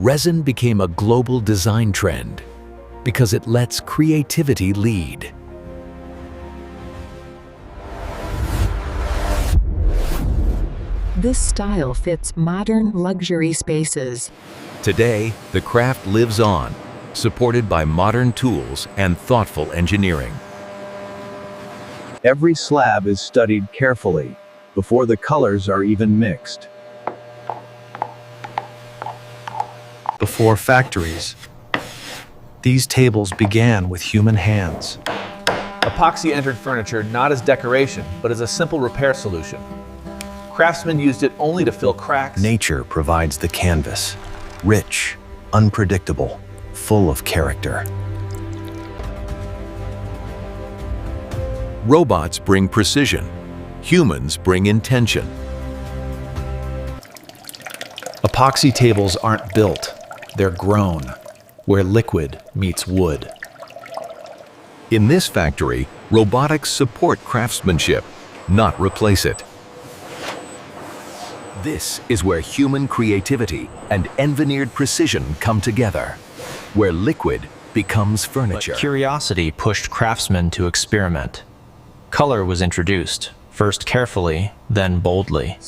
Resin became a global design trend because it lets creativity lead. This style fits modern luxury spaces. Today, the craft lives on, supported by modern tools and thoughtful engineering. Every slab is studied carefully before the colors are even mixed. Before factories, these tables began with human hands. Epoxy entered furniture not as decoration, but as a simple repair solution. Craftsmen used it only to fill cracks. Nature provides the canvas, rich, unpredictable, full of character. Robots bring precision. Humans bring intention. Epoxy tables aren't built, they're grown, where liquid meets wood. In this factory, robotics support craftsmanship, not replace it. This is where human creativity and engineered precision come together, where liquid becomes furniture. But curiosity pushed craftsmen to experiment. Color was introduced, first carefully, then boldly.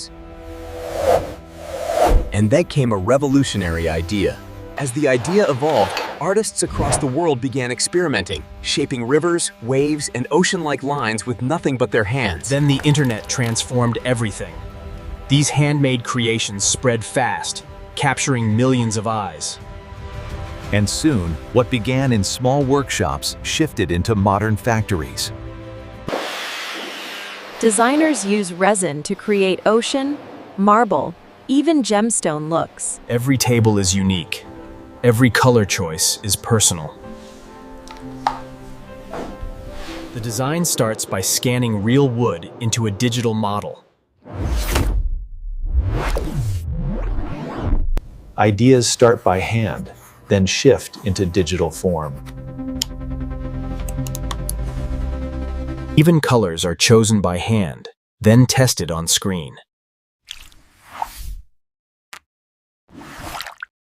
And then came a revolutionary idea. As the idea evolved, artists across the world began experimenting, shaping rivers, waves, and ocean-like lines with nothing but their hands. Then the internet transformed everything. These handmade creations spread fast, capturing millions of eyes. And soon, what began in small workshops shifted into modern factories. Designers use resin to create ocean, marble, even gemstone looks. Every table is unique. Every color choice is personal. The design starts by scanning real wood into a digital model. Ideas start by hand, then shift into digital form. Even colors are chosen by hand, then tested on screen.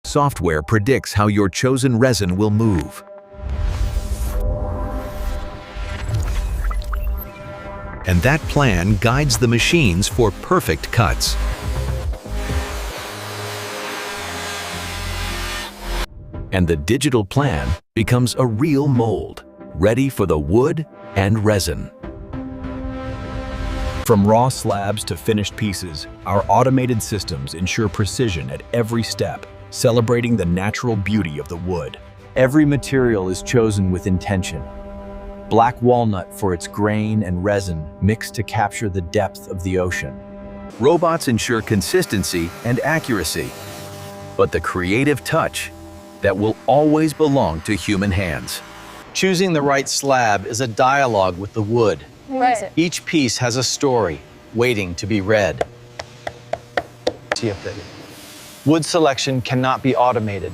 Software predicts how your chosen resin will move. And that plan guides the machines for perfect cuts. And the digital plan becomes a real mold, ready for the wood and resin. From raw slabs to finished pieces, our automated systems ensure precision at every step, celebrating the natural beauty of the wood. Every material is chosen with intention. Black walnut for its grain and resin mixed to capture the depth of the ocean. Robots ensure consistency and accuracy, but the creative touch that will always belong to human hands. Choosing the right slab is a dialogue with the wood. Right. Each piece has a story waiting to be read. Wood selection cannot be automated.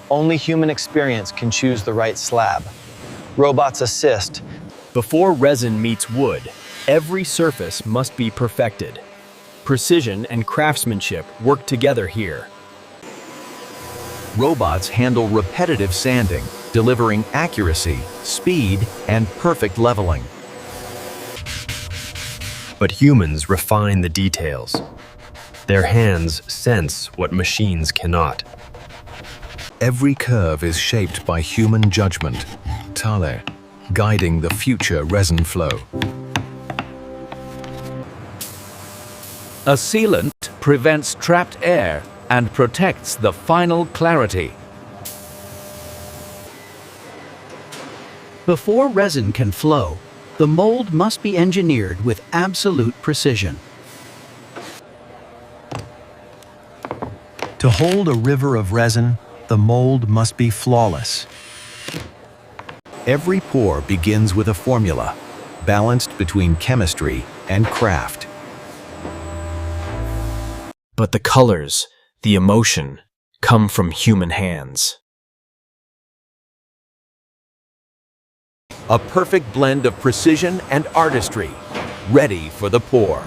Only human experience can choose the right slab. Robots assist. Before resin meets wood, every surface must be perfected. Precision and craftsmanship work together here. Robots handle repetitive sanding, delivering accuracy, speed, and perfect leveling. But humans refine the details. Their hands sense what machines cannot. Every curve is shaped by human judgment, tale, guiding the future resin flow. A sealant prevents trapped air and protects the final clarity. Before resin can flow, the mold must be engineered with absolute precision. To hold a river of resin, the mold must be flawless. Every pour begins with a formula, balanced between chemistry and craft. But the colors, the emotion, come from human hands. A perfect blend of precision and artistry, ready for the pour.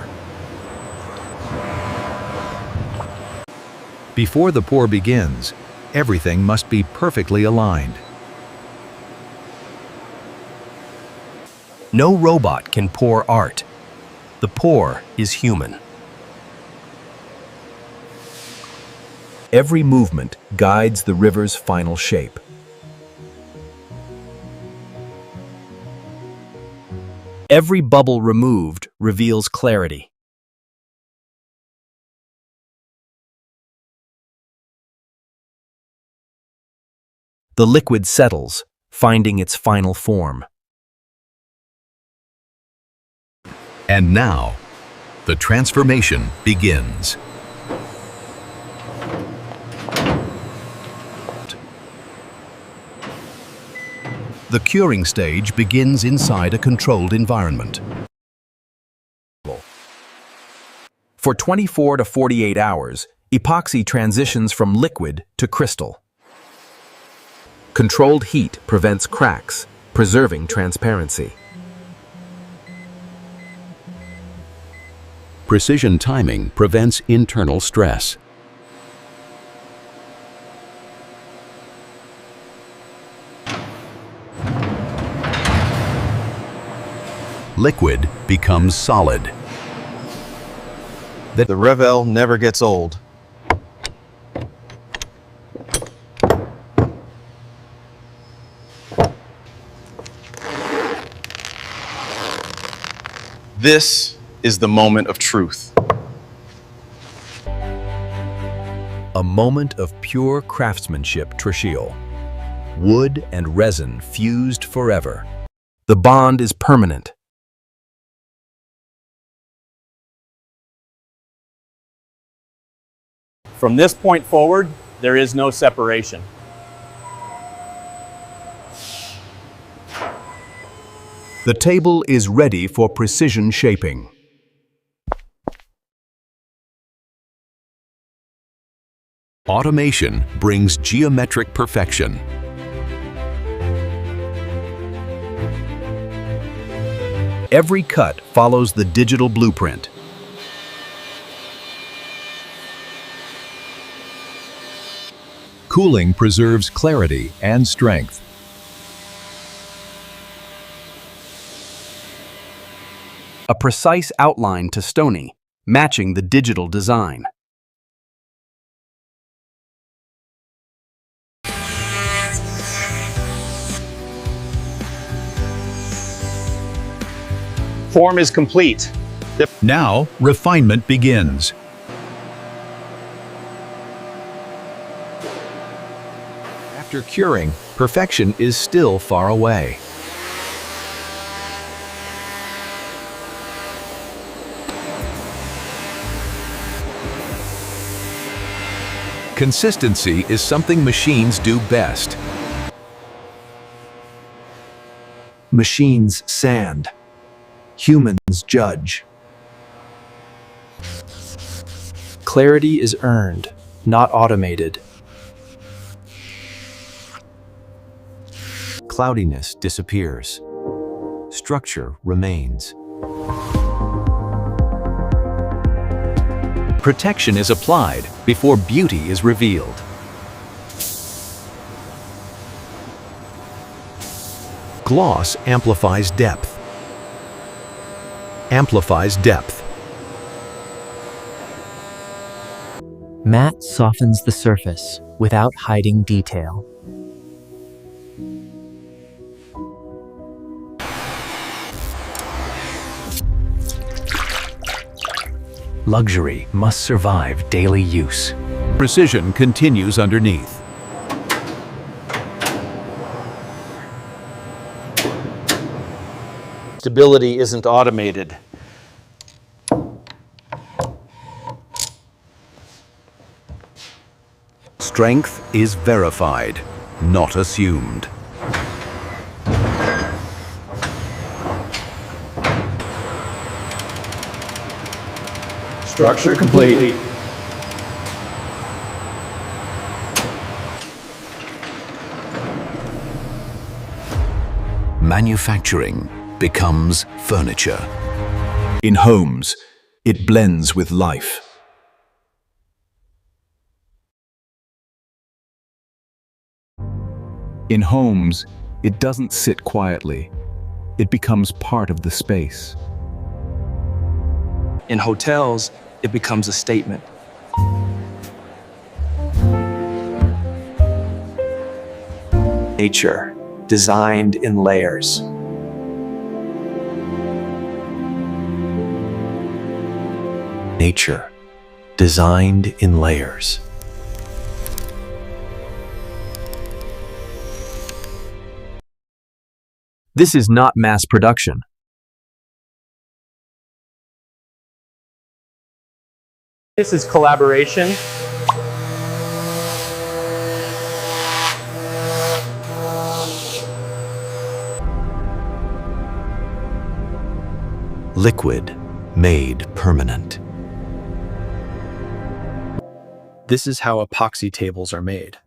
Before the pour begins, Everything must be perfectly aligned. No robot can pour art. The pour is human. Every movement guides the river's final shape. Every bubble removed reveals clarity. The liquid settles, finding its final form. And now, the transformation begins. The curing stage begins inside a controlled environment. For 24 to 48 hours, epoxy transitions from liquid to crystal. Controlled heat prevents cracks, preserving transparency. Precision timing prevents internal stress. Liquid becomes solid. The Revel never gets old. This is the moment of truth. A moment of pure craftsmanship, Trishil. Wood and resin fused forever. The bond is permanent. From this point forward, there is no separation. The table is ready for precision shaping. Automation brings geometric perfection. Every cut follows the digital blueprint. Cooling preserves clarity and strength. A precise outline to stony, matching the digital design. Form is complete. Now, refinement begins. After curing, perfection is still far away. Consistency is something machines do best. Machines sand. Humans judge. Clarity is earned, not automated. Cloudiness disappears. Structure remains. Protection is applied before beauty is revealed. Gloss amplifies depth. Amplifies depth. Matte softens the surface without hiding detail. Luxury must survive daily use. Precision continues underneath. Stability isn't automated. Strength is verified, not assumed. Structure complete. Manufacturing becomes furniture. In homes, it blends with life. In homes, it doesn't sit quietly. It becomes part of the space. In hotels, it becomes a statement. Nature, designed in layers. Nature, designed in layers. This is not mass production. This is collaboration. Liquid made permanent. This is how epoxy tables are made.